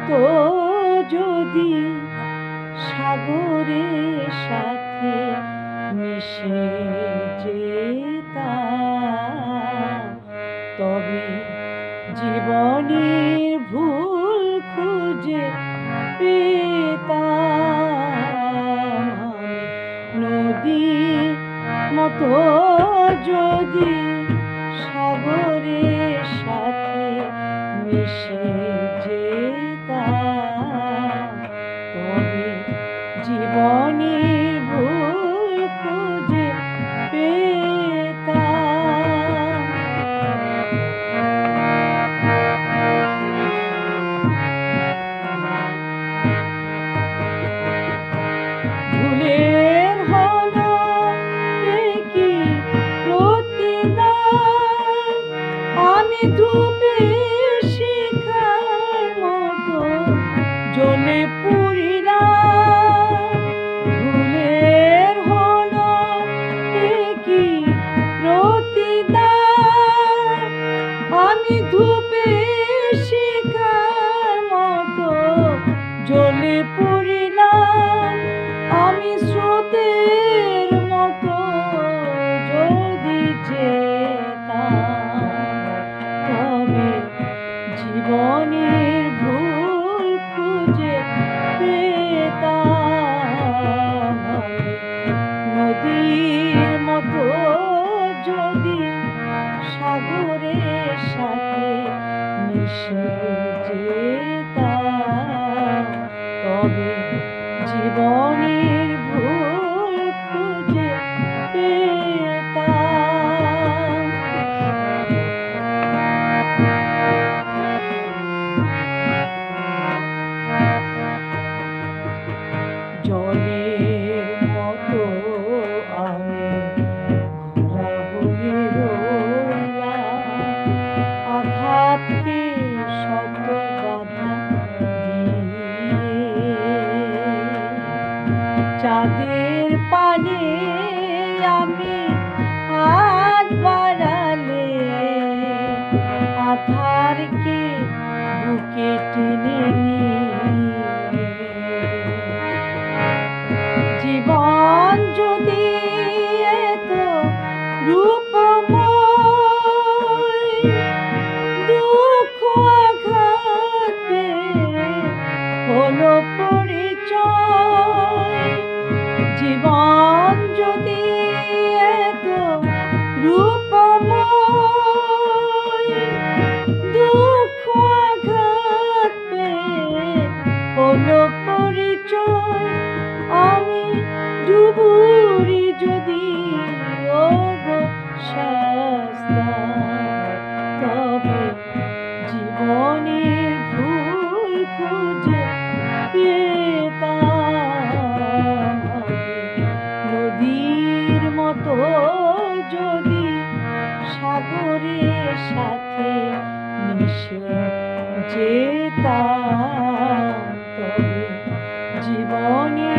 মতো যদি সাগরের সাথে মিশে যেতাম, তবে জীবনের ভুল খুঁজে পেতাম। নদীর মতো যদি সাগরের সাথে মিশে যেতাম, তবে জীবনের ভুল খুঁজে পেতাম। ভুলের হলো কি প্রতিদান, আমি ধূপের শিখার মতো জ্বলে পুড়িলাম। ভুলের হলো কি প্রতিদান, আমি ধূপের শিখার মতো জ্বলে পুড়িলাম। আমি স্রোতের মতো যদি যেতাম, তবে জীবনের ভুল খুঁজে পেতাম। নদীর মতো যদি সাগরের সাথে মিশে যেতাম, তবে জীবনের ভুল খুঁজে পেতাম। জলের মতো আমি ঘোলা হয়ে রইলাম, আঘাতকে শত বাধা দিয়ে। চাঁদের পানে আমি হাত বাড়ালে আধারকে বুকে টেনে নিয়ে। জীবন যদি এত রূপময়, দুঃখ আঘাত পেয়ে হলো পরিচয়। জীবন যদি এত রূপময়, দুঃখ আঘাত পেয়ে হলো পরিচয়। আমি ডুবুরি যদি ওগো শাস্তাম, তবে জীবনের ভুল খুঁজে পেতাম। নদীর মতো যদি সাগরের সাথে মিশে যেতাম, তবে জীবনে